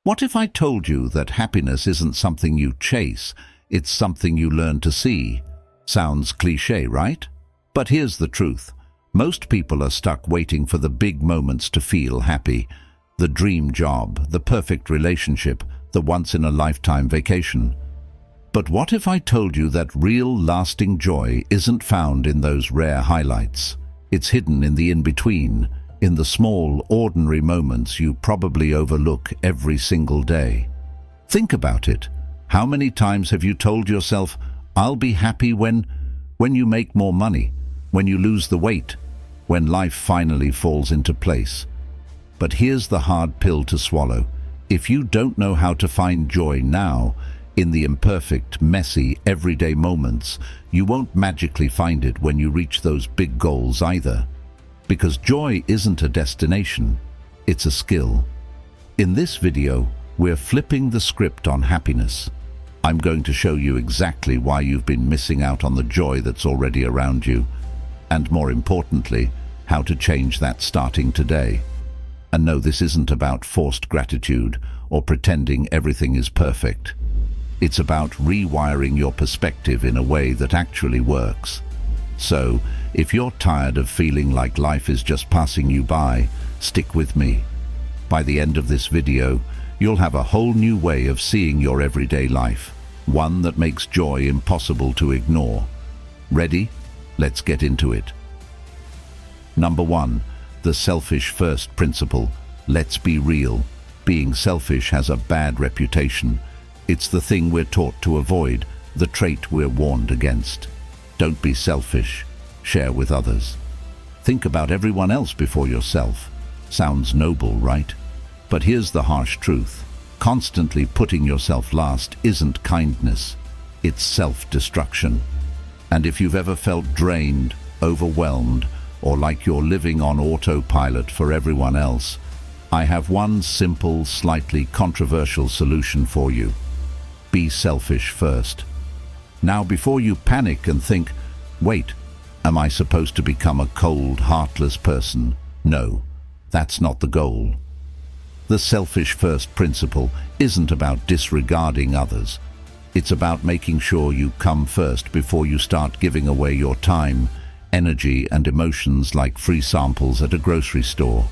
What if I told you that happiness isn't something you chase, it's something you learn to see? Sounds cliché, right? But here's the truth. Most people are stuck waiting for the big moments to feel happy. The dream job, the perfect relationship, the once-in-a-lifetime vacation. But what if I told you that real, lasting joy isn't found in those rare highlights? It's hidden in the in-between, in the small, ordinary moments you probably overlook every single day. Think about it. How many times have you told yourself, "I'll be happy when you make more money, when you lose the weight, when life finally falls into place?" But here's the hard pill to swallow. If you don't know how to find joy now, in the imperfect, messy, everyday moments, you won't magically find it when you reach those big goals either. Because joy isn't a destination, it's a skill. In this video, we're flipping the script on happiness. I'm going to show you exactly why you've been missing out on the joy that's already around you, and more importantly, how to change that starting today. And no, this isn't about forced gratitude or pretending everything is perfect. It's about rewiring your perspective in a way that actually works. So, if you're tired of feeling like life is just passing you by, stick with me. By the end of this video, you'll have a whole new way of seeing your everyday life, one that makes joy impossible to ignore. Ready? Let's get into it. Number 1. The selfish first principle. Let's be real. Being selfish has a bad reputation. It's the thing we're taught to avoid, the trait we're warned against. Don't be selfish. Share with others. Think about everyone else before yourself. Sounds noble, right? But here's the harsh truth. Constantly putting yourself last isn't kindness. It's self-destruction. And if you've ever felt drained, overwhelmed, or like you're living on autopilot for everyone else, I have one simple, slightly controversial solution for you. Be selfish first. Now, before you panic and think, wait, am I supposed to become a cold, heartless person? No, that's not the goal. The selfish first principle isn't about disregarding others. It's about making sure you come first before you start giving away your time, energy, and emotions like free samples at a grocery store.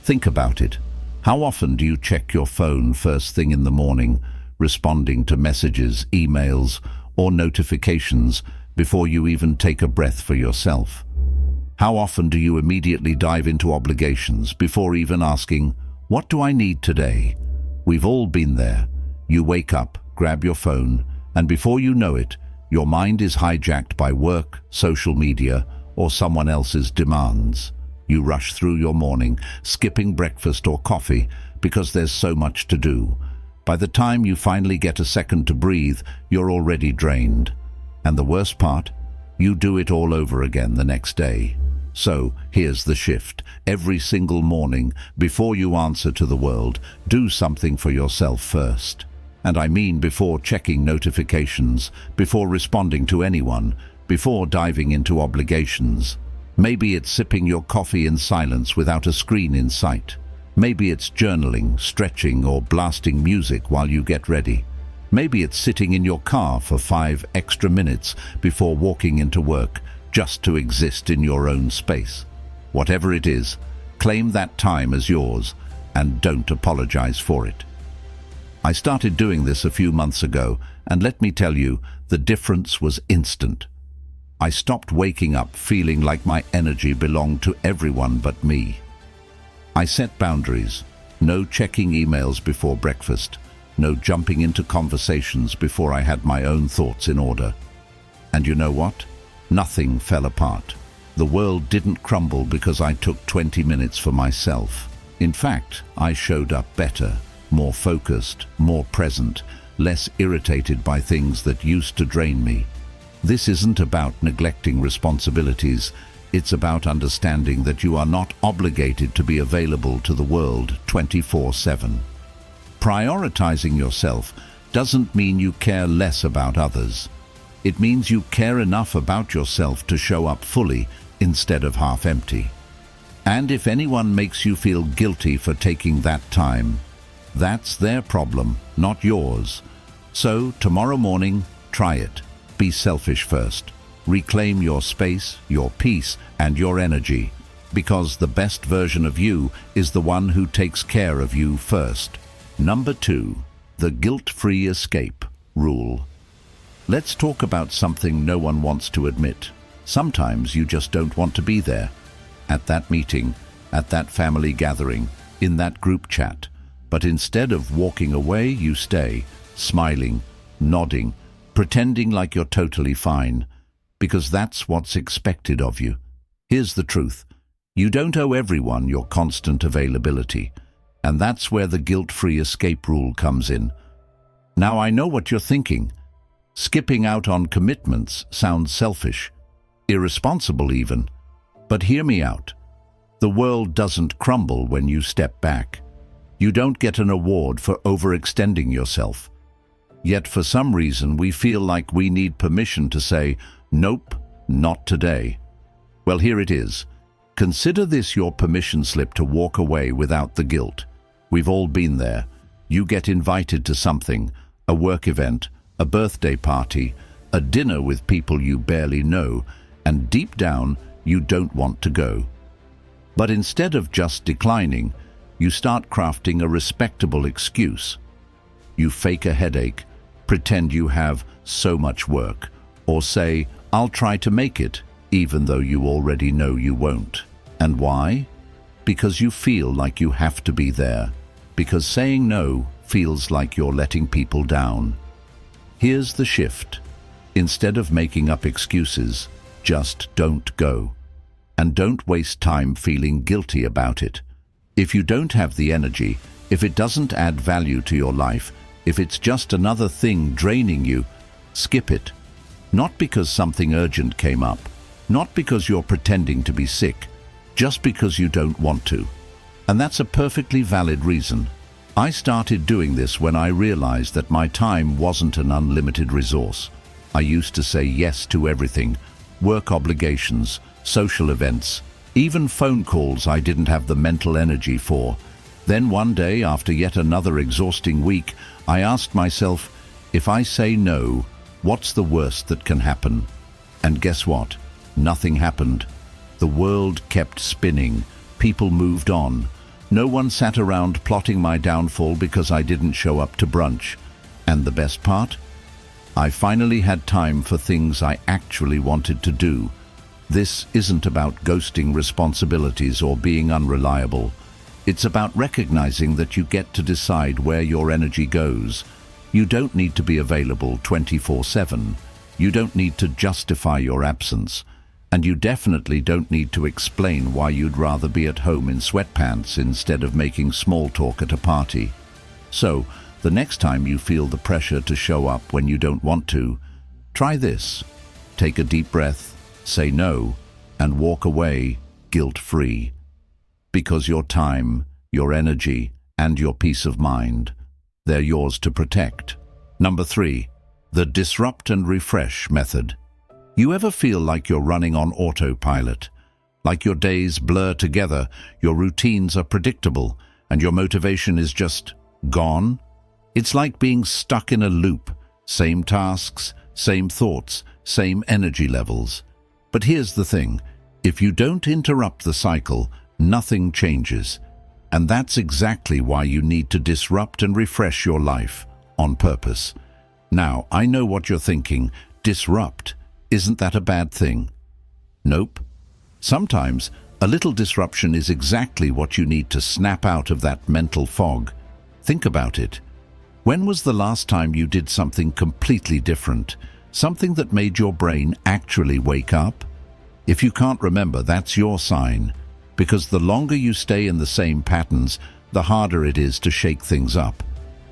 Think about it. How often do you check your phone first thing in the morning, responding to messages, emails, or notifications before you even take a breath for yourself? How often do you immediately dive into obligations before even asking, "What do I need today?" We've all been there. You wake up, grab your phone, and before you know it, your mind is hijacked by work, social media, or someone else's demands. You rush through your morning, skipping breakfast or coffee because there's so much to do. By the time you finally get a second to breathe, you're already drained. And the worst part? You do it all over again the next day. So, here's the shift. Every single morning, before you answer to the world, do something for yourself first. And I mean before checking notifications, before responding to anyone, before diving into obligations. Maybe it's sipping your coffee in silence without a screen in sight. Maybe it's journaling, stretching, or blasting music while you get ready. Maybe it's sitting in your car for 5 extra minutes before walking into work, just to exist in your own space. Whatever it is, claim that time as yours and don't apologize for it. I started doing this a few months ago, and let me tell you, the difference was instant. I stopped waking up feeling like my energy belonged to everyone but me. I set boundaries. No checking emails before breakfast. No jumping into conversations before I had my own thoughts in order. And you know what? Nothing fell apart. The world didn't crumble because I took 20 minutes for myself. In fact, I showed up better, more focused, more present, less irritated by things that used to drain me. This isn't about neglecting responsibilities. It's about understanding that you are not obligated to be available to the world 24/7. Prioritizing yourself doesn't mean you care less about others. It means you care enough about yourself to show up fully instead of half empty. And if anyone makes you feel guilty for taking that time, That's their problem, not yours. So, tomorrow morning, try it. Be selfish first. Reclaim your space, your peace, and your energy, because the best version of you is the one who takes care of you first. Number 2, the guilt-free escape rule. Let's talk about something no one wants to admit. Sometimes you just don't want to be there. At that meeting, at that family gathering, in that group chat. But instead of walking away, you stay, smiling, nodding, pretending like you're totally fine, because that's what's expected of you. Here's the truth. You don't owe everyone your constant availability, and that's where the guilt-free escape rule comes in. Now, I know what you're thinking. Skipping out on commitments sounds selfish, irresponsible even. But hear me out. The world doesn't crumble when you step back. You don't get an award for overextending yourself. Yet for some reason we feel like we need permission to say, nope, not today. Well, here it is. Consider this your permission slip to walk away without the guilt. We've all been there. You get invited to something, a work event, a birthday party, a dinner with people you barely know, and deep down you don't want to go. But instead of just declining, you start crafting a respectable excuse. You fake a headache, pretend you have so much work, or say, I'll try to make it, even though you already know you won't. And why? Because you feel like you have to be there. Because saying no feels like you're letting people down. Here's the shift. Instead of making up excuses, just don't go. And don't waste time feeling guilty about it. If you don't have the energy, if it doesn't add value to your life, if it's just another thing draining you, skip it. Not because something urgent came up, not because you're pretending to be sick, just because you don't want to. And that's a perfectly valid reason. I started doing this when I realized that my time wasn't an unlimited resource. I used to say yes to everything, work obligations, social events, even phone calls I didn't have the mental energy for. Then one day, after yet another exhausting week, I asked myself, if I say no, what's the worst that can happen? And guess what? Nothing happened. The world kept spinning. People moved on. No one sat around plotting my downfall because I didn't show up to brunch. And the best part? I finally had time for things I actually wanted to do. This isn't about ghosting responsibilities or being unreliable. It's about recognizing that you get to decide where your energy goes. You don't need to be available 24/7. You don't need to justify your absence. And you definitely don't need to explain why you'd rather be at home in sweatpants instead of making small talk at a party. So, the next time you feel the pressure to show up when you don't want to, try this. Take a deep breath, say no, and walk away guilt-free. Because your time, your energy, and your peace of mind, they're yours to protect. Number 3, the disrupt and refresh method. You ever feel like you're running on autopilot? Like your days blur together, your routines are predictable, and your motivation is just gone? It's like being stuck in a loop. Same tasks, same thoughts, same energy levels. But here's the thing. If you don't interrupt the cycle, nothing changes. And that's exactly why you need to disrupt and refresh your life on purpose. Now, I know what you're thinking. Disrupt. Isn't that a bad thing? Nope. Sometimes, a little disruption is exactly what you need to snap out of that mental fog. Think about it. When was the last time you did something completely different? Something that made your brain actually wake up? If you can't remember, that's your sign. Because the longer you stay in the same patterns, the harder it is to shake things up.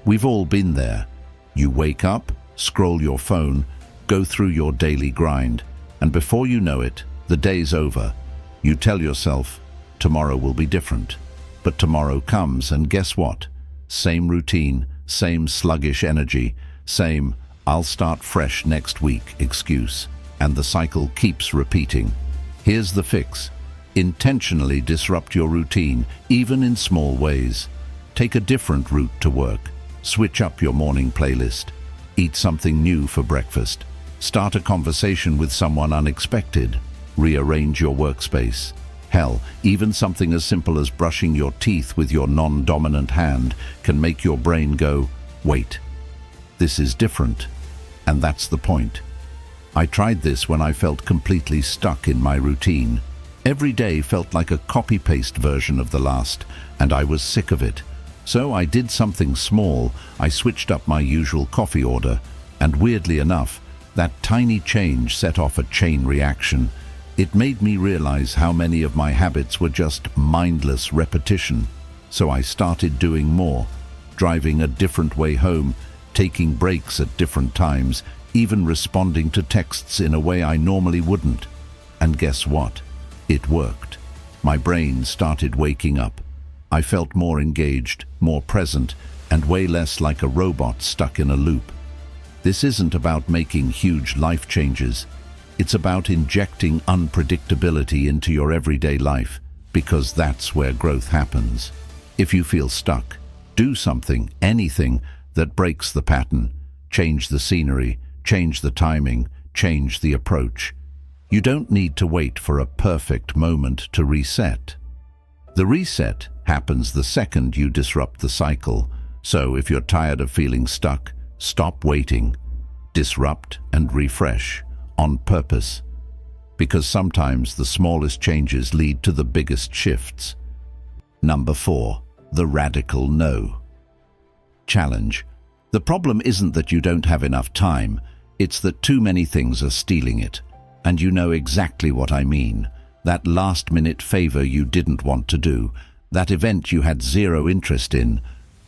We've all been there. You wake up, scroll your phone, go through your daily grind, and before you know it, the day's over. You tell yourself, tomorrow will be different. But tomorrow comes, and guess what? Same routine, same sluggish energy, same I'll start fresh next week excuse, and the cycle keeps repeating. Here's the fix. Intentionally disrupt your routine, even in small ways. Take a different route to work. Switch up your morning playlist. Eat something new for breakfast. Start a conversation with someone unexpected. Rearrange your workspace. Hell, even something as simple as brushing your teeth with your non-dominant hand can make your brain go, wait, this is different. And that's the point. I tried this when I felt completely stuck in my routine. Every day felt like a copy-paste version of the last, and I was sick of it. So I did something small. I switched up my usual coffee order, and weirdly enough, that tiny change set off a chain reaction. It made me realize how many of my habits were just mindless repetition. So I started doing more, driving a different way home, taking breaks at different times, even responding to texts in a way I normally wouldn't. And guess what? It worked. My brain started waking up. I felt more engaged, more present, and way less like a robot stuck in a loop. This isn't about making huge life changes. It's about injecting unpredictability into your everyday life, because that's where growth happens. If you feel stuck, do something, anything, that breaks the pattern. Change the scenery, change the timing, change the approach. You don't need to wait for a perfect moment to reset. The reset happens the second you disrupt the cycle. So if you're tired of feeling stuck, stop waiting. Disrupt and refresh, on purpose. Because sometimes the smallest changes lead to the biggest shifts. Number 4, the radical no. Challenge. The problem isn't that you don't have enough time, it's that too many things are stealing it. And you know exactly what I mean. That last-minute favor you didn't want to do, that event you had zero interest in,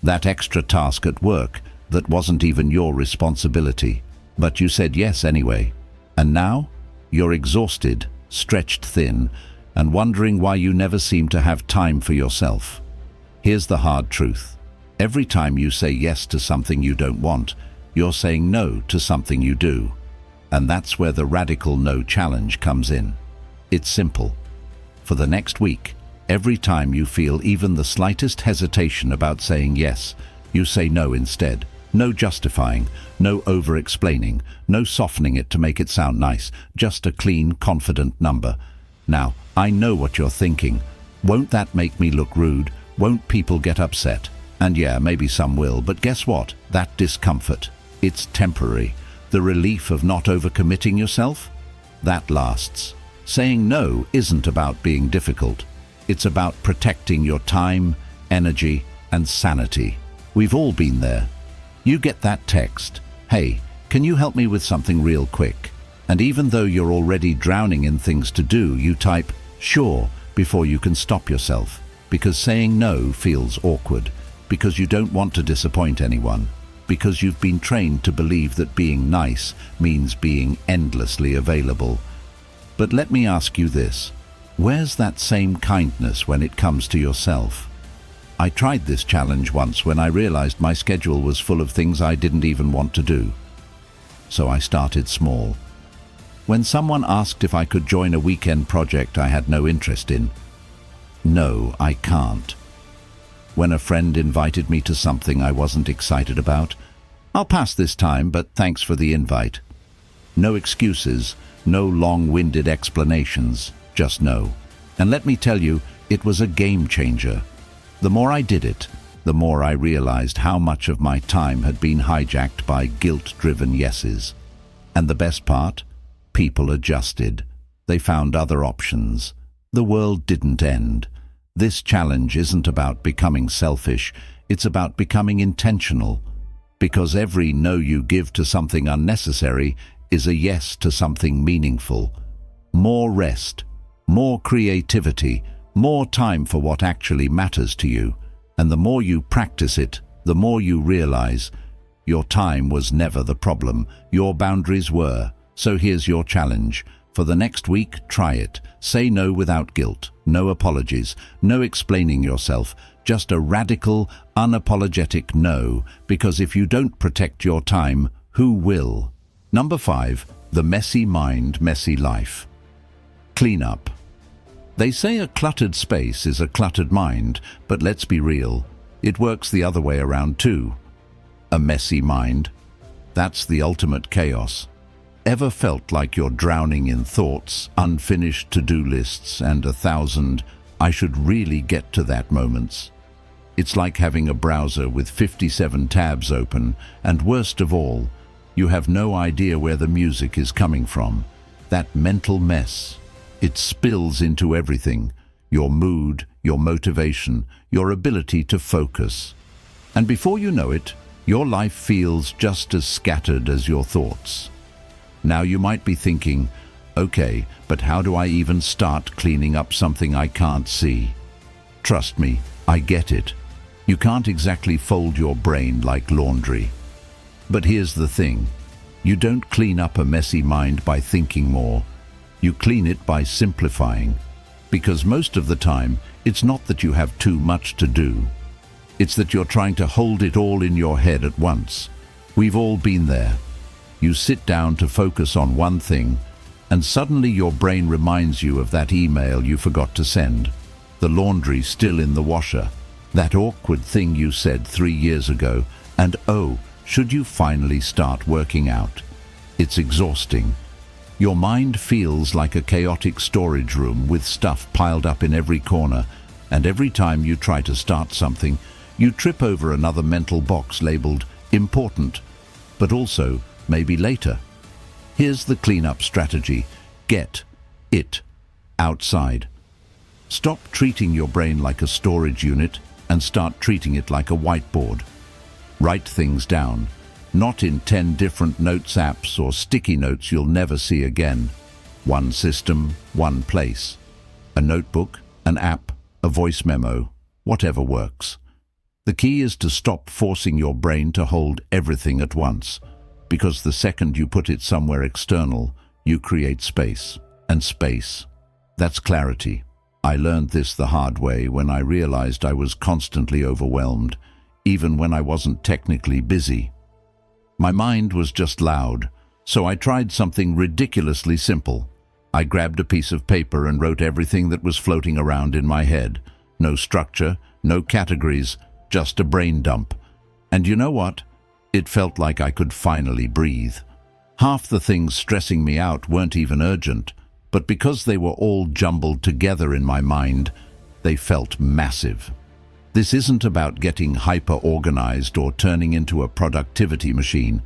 that extra task at work that wasn't even your responsibility, but you said yes anyway. And now, you're exhausted, stretched thin, and wondering why you never seem to have time for yourself. Here's the hard truth. Every time you say yes to something you don't want, you're saying no to something you do. And that's where the radical no challenge comes in. It's simple. For the next week, every time you feel even the slightest hesitation about saying yes, you say no instead. No justifying, no over-explaining, no softening it to make it sound nice, just a clean, confident number. Now, I know what you're thinking. Won't that make me look rude? Won't people get upset? And yeah, maybe some will, but guess what? That discomfort, it's temporary. The relief of not overcommitting yourself? That lasts. Saying no isn't about being difficult. It's about protecting your time, energy, and sanity. We've all been there. You get that text, "Hey, can you help me with something real quick?" And even though you're already drowning in things to do, you type, "Sure," before you can stop yourself. Because saying no feels awkward. Because you don't want to disappoint anyone. Because you've been trained to believe that being nice means being endlessly available. But let me ask you this. Where's that same kindness when it comes to yourself? I tried this challenge once when I realized my schedule was full of things I didn't even want to do. So I started small. When someone asked if I could join a weekend project I had no interest in, no, I can't. When a friend invited me to something I wasn't excited about, I'll pass this time, but thanks for the invite. No excuses, no long-winded explanations, just no. And let me tell you, it was a game changer. The more I did it, the more I realized how much of my time had been hijacked by guilt-driven yeses. And the best part? People adjusted. They found other options. The world didn't end. This challenge isn't about becoming selfish, it's about becoming intentional. Because every no you give to something unnecessary is a yes to something meaningful. More rest, more creativity, more time for what actually matters to you. And the more you practice it, the more you realize your time was never the problem, your boundaries were. So here's your challenge. For the next week, try it. Say no without guilt, no apologies, no explaining yourself, just a radical, unapologetic no, because if you don't protect your time, who will? Number 5, the messy mind, messy life. Clean up. They say a cluttered space is a cluttered mind, but let's be real. It works the other way around too. A messy mind. That's the ultimate chaos. Ever felt like you're drowning in thoughts, unfinished to-do lists, and 1,000 "I should really get to that" moments? It's like having a browser with 57 tabs open, and worst of all, you have no idea where the music is coming from. That mental mess. It spills into everything: your mood, your motivation, your ability to focus. And before you know it, your life feels just as scattered as your thoughts. Now you might be thinking, okay, but how do I even start cleaning up something I can't see? Trust me, I get it. You can't exactly fold your brain like laundry. But here's the thing. You don't clean up a messy mind by thinking more. You clean it by simplifying. Because most of the time, it's not that you have too much to do. It's that you're trying to hold it all in your head at once. We've all been there. You sit down to focus on one thing, and suddenly your brain reminds you of that email you forgot to send, the laundry still in the washer, that awkward thing you said 3 years ago, and oh, should you finally start working out? It's exhausting. Your mind feels like a chaotic storage room with stuff piled up in every corner, and every time you try to start something, you trip over another mental box labeled important, but also maybe later. Here's the cleanup strategy. Get it outside. Stop treating your brain like a storage unit and start treating it like a whiteboard. Write things down, not in 10 different notes apps or sticky notes you'll never see again. One system, one place. A notebook, an app, a voice memo, whatever works. The key is to stop forcing your brain to hold everything at once, because the second you put it somewhere external, you create space. And space, that's clarity. I learned this the hard way when I realized I was constantly overwhelmed, even when I wasn't technically busy. My mind was just loud, so I tried something ridiculously simple. I grabbed a piece of paper and wrote everything that was floating around in my head. No structure, no categories, just a brain dump. And you know what? It felt like I could finally breathe. Half the things stressing me out weren't even urgent, but because they were all jumbled together in my mind, they felt massive. This isn't about getting hyper-organized or turning into a productivity machine.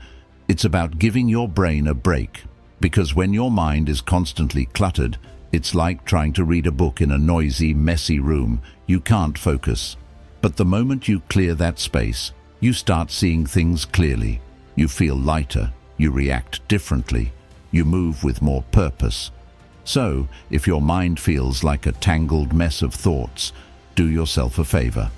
It's about giving your brain a break, because when your mind is constantly cluttered, it's like trying to read a book in a noisy, messy room. You can't focus. But the moment you clear that space, you start seeing things clearly. You feel lighter. You react differently. You move with more purpose. So, if your mind feels like a tangled mess of thoughts, do yourself a favor.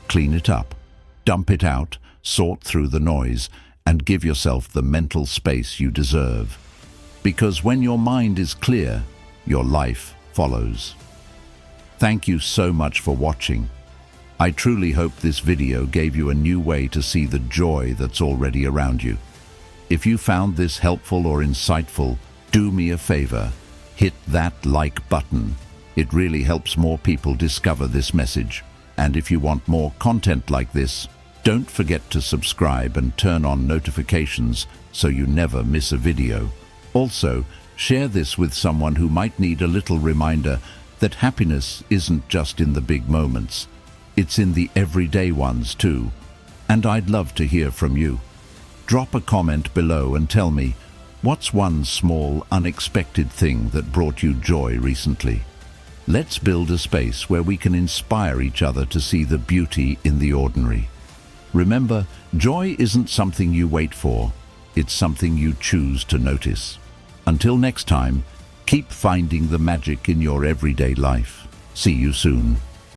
Clean it up. Dump it out. Sort through the noise. And give yourself the mental space you deserve. Because when your mind is clear, your life follows. Thank you so much for watching. I truly hope this video gave you a new way to see the joy that's already around you. If you found this helpful or insightful, do me a favor. Hit that like button. It really helps more people discover this message. And if you want more content like this, don't forget to subscribe and turn on notifications so you never miss a video. Also, share this with someone who might need a little reminder that happiness isn't just in the big moments. It's in the everyday ones too. And I'd love to hear from you. Drop a comment below and tell me, what's one small, unexpected thing that brought you joy recently? Let's build a space where we can inspire each other to see the beauty in the ordinary. Remember, joy isn't something you wait for. It's something you choose to notice. Until next time, keep finding the magic in your everyday life. See you soon.